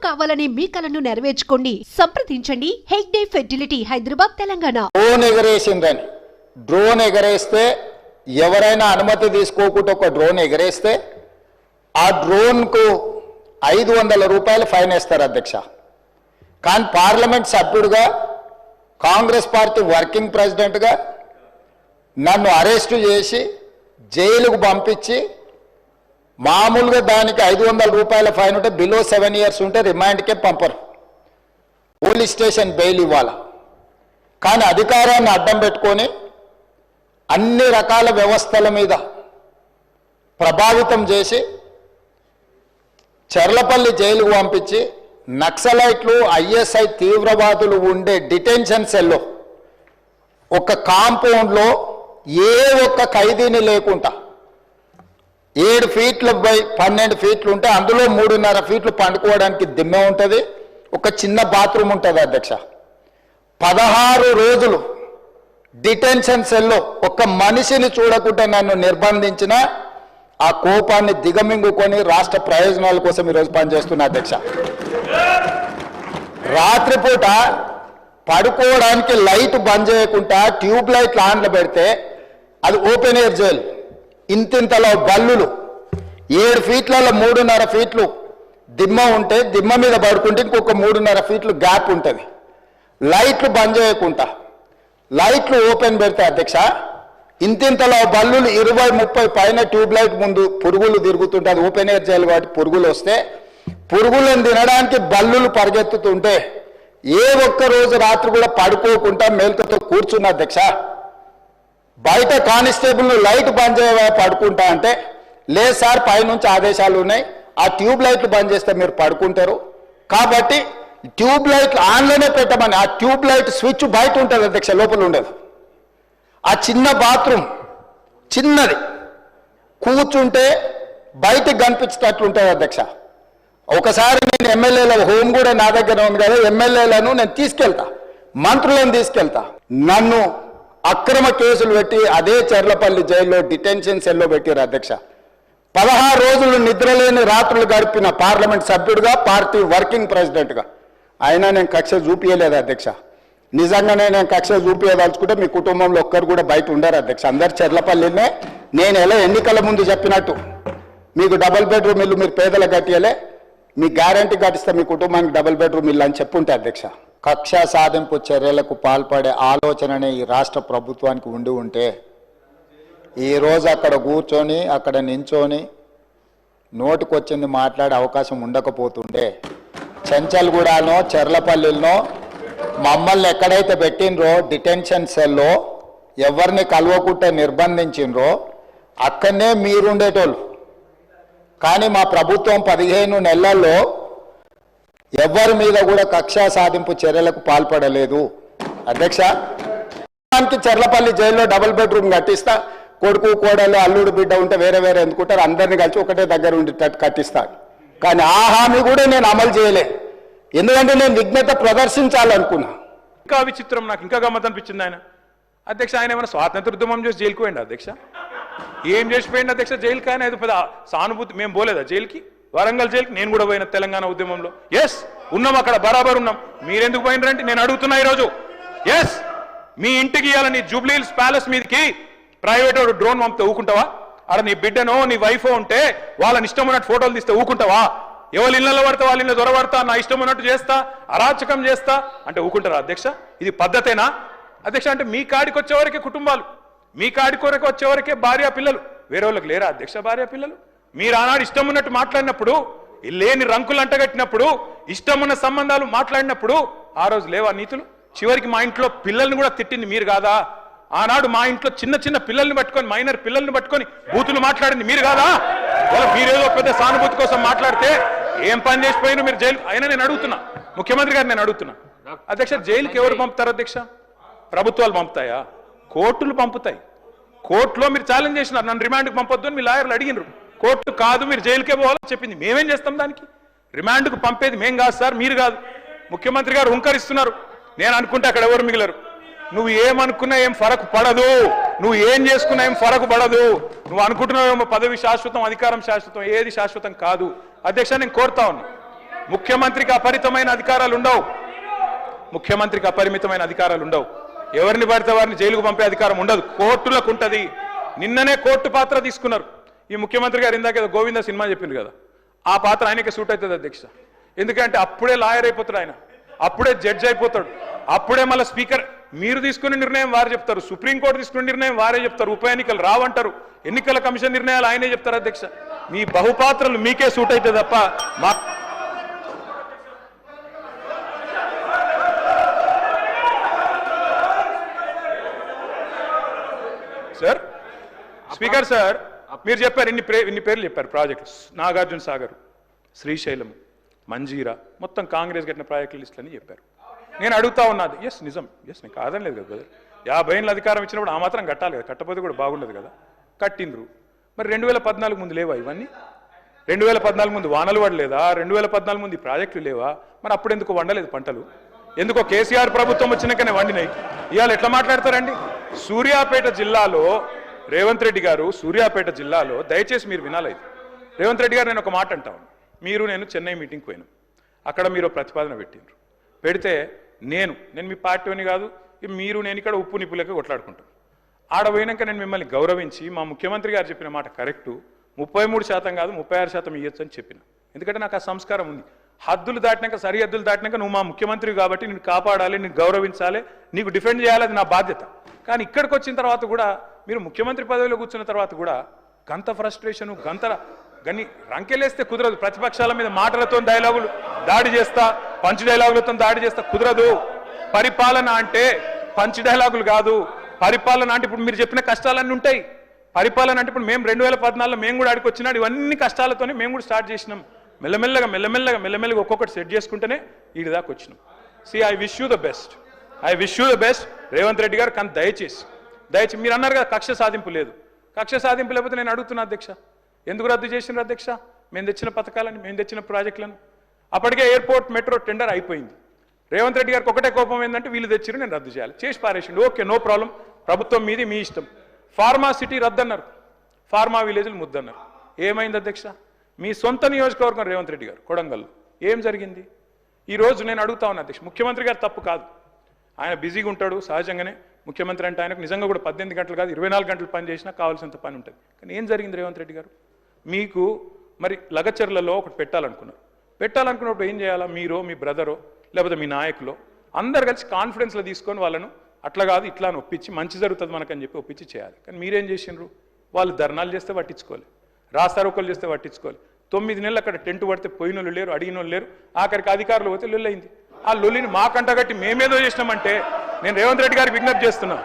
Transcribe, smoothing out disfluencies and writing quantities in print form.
కావాలని మీ కలను నెరవేర్చుకోండి. సంప్రదించండి హెగ్డే ఫెర్టిలిటీ, హైదరాబాద్, తెలంగాణ. డ్రోన్ ఎగరేసిందని, డ్రోన్ ఎగరేస్తే ఎవరైనా అనుమతి తీసుకోకుండా ఒక డ్రోన్ ఎగరేస్తే ఆ డ్రోన్కు 500 రూపాయలు ఫైన్ వేస్తారు అధ్యక్ష. కానీ పార్లమెంట్ సభ్యుడిగా, కాంగ్రెస్ పార్టీ వర్కింగ్ ప్రెసిడెంట్గా నన్ను అరెస్టు చేసి జైలుకు పంపించి, మామూలుగా దానికి 500 రూపాయల ఫైన్ ఉంటే బిలో 7 years ఉంటే రిమాండ్కే పంపరు, పోలీస్ స్టేషన్ బెయిల్ ఇవ్వాలి. కానీ అధికారాన్ని అడ్డం పెట్టుకొని అన్ని రకాల వ్యవస్థల మీద ప్రభావితం చేసి చర్లపల్లి జైలుకు పంపించి నక్సలైట్లు, ఐఎస్ఐ తీవ్రవాదులు ఉండే డిటెన్షన్ సెల్లో ఒక కాంపౌండ్లో ఏ ఒక్క ఖైదీని లేకుండా 7 feet బై 12 feet ఉంటే అందులో 3.5 feet పండుకోవడానికి దిమ్మె ఉంటుంది, ఒక చిన్న బాత్రూమ్ ఉంటుంది అధ్యక్ష. 16 రోజులు డిటెన్షన్ సెల్లో ఒక్క మనిషిని చూడకుండా నన్ను నిర్బంధించిన ఆ కోపాన్ని దిగమింగుకొని రాష్ట్ర ప్రయోజనాల కోసం ఈరోజు పనిచేస్తున్నా అధ్యక్ష. రాత్రిపూట పడుకోవడానికి లైట్ బంద్ చేయకుండా ట్యూబ్ లైట్లు ఆన్లో పెడితే అది open air jail, ఇంతింతలో బల్లులు, 7 feet 3.5 feet దిమ్మ ఉంటే దిమ్మ మీద పడుకుంటే ఇంకొక 3.5 feet గ్యాప్ ఉంటుంది. లైట్లు బంద్ చేయకుండా లైట్లు ఓపెన్ పెడితే అధ్యక్ష ఇంతింతలో బల్లులు 20-30 పైన ట్యూబ్ లైట్ ముందు పురుగులు తిరుగుతుంటే, అది ఓపెన్ ఎయిర్ జైలు కాబట్టి పురుగులు వస్తే పురుగులను తినడానికి బల్లులు పరిగెత్తుతుంటే ఏ ఒక్క రోజు రాత్రి కూడా పడుకోకుండా మేల్కతో కూర్చున్న అధ్యక్ష. బయట కానిస్టేబుల్ లైట్ బంద్ చేయవా పడుకుంటా అంటే, లేదు సార్ పైనుంచి ఆదేశాలు ఉన్నాయి, ఆ ట్యూబ్ లైట్లు బంద్ చేస్తే మీరు పడుకుంటారు కాబట్టి ట్యూబ్ లైట్లు ఆన్లోనే పెట్టమని. ఆ ట్యూబ్ లైట్ స్విచ్ బయట ఉంటుంది అధ్యక్ష, లోపల ఉండదు. ఆ చిన్న బాత్రూమ్ చిన్నది, కూర్చుంటే బయటకు కనిపించేటట్లు ఉంటుంది అధ్యక్ష. ఒకసారి నేను ఎమ్మెల్యేల హోమ్ కూడా నా దగ్గర ఉంది కదా, ఎమ్మెల్యేలను నేను తీసుకెళ్తా, మంత్రులను తీసుకెళ్తా. నన్ను అక్రమ కేసులు పెట్టి అదే చర్లపల్లి జైల్లో డిటెన్షన్ సెల్లో పెట్టారు అధ్యక్ష. 16 రోజులు నిద్రలేని రాత్రులు గడిపిన పార్లమెంట్ సభ్యుడిగా, పార్టీ వర్కింగ్ ప్రెసిడెంట్గా అయినా నేను కక్ష చూపించలేదు అధ్యక్ష. నిజంగానే నేను కక్ష చూపించదలుచుకుంటే మీ కుటుంబంలో ఒక్కరు కూడా బయట ఉండరు అధ్యక్ష. అందరు చర్లపల్లినే. నేను ఎలా ఎన్నికల ముందు చెప్పినట్టు మీకు డబుల్ బెడ్రూమ్ ఇల్లు మీరు పేదలకు కట్టియలే, మీ గ్యారంటీ కట్టిస్తే మీ కుటుంబానికి డబుల్ బెడ్రూమ్ ఇల్లు అని చెప్పుంటే అధ్యక్ష. కక్ష సాధింపు చర్యలకు పాల్పడే ఆలోచననే ఈ రాష్ట్ర ప్రభుత్వానికి ఉండి ఉంటే ఈరోజు అక్కడ కూర్చొని అక్కడ నించొని నోటికొచ్చింది మాట్లాడే అవకాశం ఉండకపోతుండే. చెంచల్గూడనో చర్లపల్లిలో మమ్మల్ని ఎక్కడైతే పెట్టినరో డిటెన్షన్ సెల్లో ఎవరిని కలవకుంటే నిర్బంధించినరో అక్కడనే మీరుండేటోళ్ళు. కానీ మా ప్రభుత్వం 15 నెలల్లో ఎవరి మీద కూడా కక్షా సాధింపు చర్యలకు పాల్పడలేదు అధ్యక్ష. చర్లపల్లి జైల్లో డబుల్ బెడ్రూమ్ కట్టిస్తా, కొడుకు కోడలు అల్లుడు బిడ్డ ఉంటే వేరే వేరే ఎందుకుంటారు, అందరినీ కలిసి ఒకటే దగ్గర ఉండేటట్టు కట్టిస్తాను. కానీ ఆ హామీ కూడా నేను అమలు చేయలే, ఎందుకంటే నేను విఘ్నత ప్రదర్శించాలనుకున్నా. ఇంకా విచిత్రం, నాకు ఇంకా గమ్మత్ అనిపించింది ఆయన అధ్యక్ష. ఆయన ఏమైనా స్వాతంత్రోద్యమం చేసి జైలుకు పోయింది అధ్యక్ష? ఏం చేసిపోయింది అధ్యక్ష జైలుకి? ఆయన ఏదో పెద్ద సానుభూతి. మేము పోలేదా జైలుకి? వరంగల్ జైలుకి నేను కూడా పోయిన తెలంగాణ ఉద్యమంలో. ఎస్ ఉన్నాం, అక్కడ బరాబర్ ఉన్నాం. మీరెందుకు పోయినరంటే నేను అడుగుతున్నా ఈరోజు. ఎస్ మీ ఇంటికి ఇవ్వాలని జూబ్లీ హిల్స్ ప్యాలెస్ మీదకి ప్రైవేట్ డ్రోన్ పంపితే ఊకుంటావా? అక్కడ నీ బిడ్డనో నీ వైఫో ఉంటే వాళ్ళని ఇష్టం ఉన్నట్టు ఫోటోలు తీస్తే ఊకుంటావా? ఎవరి ఇళ్లలో పడితే వాళ్ళ ఇళ్ళ దొరబడతా, నా ఇష్టం ఉన్నట్టు చేస్తా, అరాచకం చేస్తా అంటే ఊకుంటారా అధ్యక్ష? ఇది పద్ధతేనా అధ్యక్ష? అంటే మీ కాడికి వచ్చేవరకే కుటుంబాలు, మీ కాడి కొరకు వచ్చేవరకే భార్య పిల్లలు, వేరే వాళ్ళకి లేరా అధ్యక్ష భార్య పిల్లలు? మీరు ఆనాడు ఇష్టం ఉన్నట్టు మాట్లాడినప్పుడు, లేని రంకులు అంటగట్టినప్పుడు, ఇష్టం ఉన్న సంబంధాలు మాట్లాడినప్పుడు ఆ రోజు లేవా నీతులు? చివరికి మా ఇంట్లో పిల్లల్ని కూడా తిట్టింది మీరు కాదా? ఆనాడు మా ఇంట్లో చిన్న చిన్న పిల్లల్ని పట్టుకొని, మైనర్ పిల్లల్ని పట్టుకొని బూతులు మాట్లాడింది మీరు కాదా? మీరేదో పెద్ద సానుభూతి కోసం మాట్లాడితే ఏం పని చేసిపోయినా మీరు జైలు. అయినా నేను అడుగుతున్నా, ముఖ్యమంత్రి గారు నేను అడుగుతున్నా అధ్యక్ష, జైలుకి ఎవరు పంపుతారు అధ్యక్ష? ప్రభుత్వాలు పంపుతాయా? కోర్టులు పంపుతాయి. కోర్టులో మీరు ఛాలెంజ్ చేసినారు, నన్ను రిమాండ్కి పంపొద్దు అని మీ లాయర్లు అడిగినారు. కోర్టు కాదు మీరు జైలుకే పోవాలని చెప్పింది. మేమేం చేస్తాం దానికి? రిమాండ్కు పంపేది మేం కాదు సార్, మీరు కాదు. ముఖ్యమంత్రి గారు హుంకరిస్తున్నారు. నేను అనుకుంటే అక్కడ ఎవరు మిగిలరు. నువ్వు ఏమనుకున్నా ఏం ఫరకు పడదు, నువ్వు ఏం చేసుకున్నా ఏం ఫరకు పడదు. నువ్వు అనుకుంటున్నావేమో పదవి శాశ్వతం, అధికారం శాశ్వతం, ఏది శాశ్వతం కాదు అధ్యక్ష. నేను కోరుతా ఉన్నా, ముఖ్యమంత్రికి అపరిమితమైన అధికారాలు ఉండవు. ముఖ్యమంత్రికి అపరిమితమైన అధికారాలు ఉండవు. ఎవరిని పడితే వారిని జైలుకు పంపే అధికారం ఉండదు. కోర్టులకు ఉంటుంది. నిన్ననే కోర్టు పాత్ర తీసుకున్నారు. ఈ ముఖ్యమంత్రి గారు ఇందాక ఏదో గోవింద సినిమా చెప్పింది కదా, ఆ పాత్ర ఆయనకే సూట్ అవుతుంది అధ్యక్ష. ఎందుకంటే అప్పుడే లాయర్ అయిపోతాడు ఆయన, అప్పుడే జడ్జ్ అయిపోతాడు, అప్పుడే మళ్ళీ స్పీకర్. మీరు తీసుకునే నిర్ణయం వారు చెప్తారు, సుప్రీంకోర్టు తీసుకునే నిర్ణయం వారే చెప్తారు, ఉప ఎన్నికలు రావంటారు, ఎన్నికల కమిషన్ నిర్ణయాలు ఆయనే చెప్తారు అధ్యక్ష. మీ బహుపాత్రలు మీకే సూట్ అవుతుంది తప్ప మా సార్ స్పీకర్ సార్ మీరు చెప్పారు ఇన్ని పేర్లు చెప్పారు ప్రాజెక్టులు. నాగార్జున సాగర్, శ్రీశైలం, మంజీరా మొత్తం కాంగ్రెస్ కట్టిన ప్రాజెక్టుల లిస్టులని చెప్పారు. నేను అడుగుతా ఉన్నది, ఎస్ నిజం, ఎస్ నేను కాదని లేదు కదా. 50 ఏళ్ళ అధికారం ఇచ్చినప్పుడు ఆ మాత్రం కట్టాలి కదా, కట్టకపోతే కూడా బాగుండదు కదా. కట్టిండ్రు. మరి 2014 ముందు లేవా ఇవన్నీ? 2014 ముందు వానలు పడలేదా? 2014 ముందు ఈ ప్రాజెక్టులు లేవా? మరి అప్పుడు ఎందుకు వండలేదు పంటలు? ఎందుకో కేసీఆర్ ప్రభుత్వం వచ్చినాకనే వండినాయి. ఇవాళ ఎట్లా మాట్లాడతారండి? సూర్యాపేట జిల్లాలో రేవంత్ రెడ్డి గారు, సూర్యాపేట జిల్లాలో దయచేసి మీరు వినాలి. రేవంత్ రెడ్డి గారు నేను ఒక మాట అంటాను. మీరు నేను చెన్నై మీటింగ్కి పోయినాం. అక్కడ మీరు ప్రతిపాదన పెట్టిండ్రు. పెడితే నేను మీ పార్టీని కాదు, మీరు నేను ఇక్కడ ఉప్పు నిప్పులక కొట్లాడుకుంటాం. ఆడ పోయినాక నేను మిమ్మల్ని గౌరవించి మా ముఖ్యమంత్రి గారు చెప్పిన మాట కరెక్టు, 33% కాదు 36% ఇవ్వచ్చు అని చెప్పిన. ఎందుకంటే నాకు ఆ సంస్కారం ఉంది. హద్దులు దాటినాక, సరిహద్దులు దాటినాక నువ్వు మా ముఖ్యమంత్రి కాబట్టి నేను కాపాడాలి, నేను గౌరవించాలి, నీకు డిఫెండ్ చేయాలి, అది నా బాధ్యత. కానీ ఇక్కడికి వచ్చిన తర్వాత కూడా మీరు ముఖ్యమంత్రి పదవిలో కూర్చున్న తర్వాత కూడా గంత ఫ్రస్ట్రేషను, గని రంకెలేస్తే కుదరదు. ప్రతిపక్షాల మీద మాటలతో డైలాగులు దాడి చేస్తా, పంచ్ డైలాగులతో దాడి చేస్తా కుదరదు. పరిపాలన అంటే పంచ్ డైలాగులు కాదు. పరిపాలన అంటే ఇప్పుడు మీరు చెప్పిన కష్టాలన్నీ ఉంటాయి. పరిపాలన అంటే ఇప్పుడు మేము 2014లో మేము కూడా ఆడికి వచ్చినాడు, ఇవన్నీ కష్టాలతోనే మేము కూడా స్టార్ట్ చేసినాం. మెల్లమెల్లగా ఒక్కొక్కటి సెట్ చేసుకుంటేనే వీడి దాకా వచ్చినాం. I wish you the best Revanth Reddy గారు. కానీ దయచేసి మీరు అన్నారు కదా కక్ష సాధింపు లేదు. కక్ష సాధింపు లేకపోతే నేను అడుగుతున్నా అధ్యక్ష, ఎందుకు రద్దు చేసినారు అధ్యక్ష? మేము తెచ్చిన పథకాలని, మేము తెచ్చిన ప్రాజెక్టులను. అప్పటికే ఎయిర్పోర్ట్ మెట్రో టెండర్ అయిపోయింది. రేవంత్ రెడ్డి గారికి ఒకటే కోపం ఏంటంటే వీళ్ళు తెచ్చిరు, నేను రద్దు చేయాలి. చేసి పారేసిండు. ఓకే, నో ప్రాబ్లం, ప్రభుత్వం మీది, మీ ఇష్టం. ఫార్మా సిటీ రద్దన్నారు, ఫార్మా విలేజ్లు ముద్దన్నారు. ఏమైంది అధ్యక్ష? మీ సొంత నియోజకవర్గం రేవంత్ రెడ్డి గారు కొడంగల్లో ఏం జరిగింది? ఈరోజు నేను అడుగుతా ఉన్నా అధ్యక్ష, ముఖ్యమంత్రి గారు తప్పు కాదు, ఆయన బిజీగా ఉంటాడు సహజంగానే. ముఖ్యమంత్రి అంటే ఆయనకు నిజంగా కూడా 18 గంటలు కాదు 24 గంటలు పని చేసినా కావాల్సినంత పని ఉంటుంది. కానీ ఏం జరిగింది రేవంత్ రెడ్డి గారు? మీకు మరి లగచర్లలో ఒకటి పెట్టాలనుకున్నప్పుడు ఏం చేయాలా? మీరో, మీ బ్రదరో, లేకపోతే మీ నాయకులో అందరు కలిసి కాన్ఫిడెన్స్లో తీసుకొని వాళ్ళను అట్లా కాదు ఇట్లా అని ఒప్పించి మంచి జరుగుతుంది మనకని చెప్పి ఒప్పించి చేయాలి. కానీ మీరేం చేసిండ్రు? వాళ్ళు ధర్నాలు చేస్తే పట్టించుకోవాలి, రాస్తారోకలు చేస్తే పట్టించుకోవాలి. 9 నెలలు అక్కడ టెంట్ పడితే పోయినోళ్ళు లేరు, అడిగినోళ్ళు లేరు. ఆఖరికి అధికారులు పోతే లొల్లయింది. ఆ లొల్లిని మాకంటగట్టి మేమేదో చేసినామంటే నేను రేవంత్ రెడ్డి గారికి విజ్ఞప్తి చేస్తున్నా.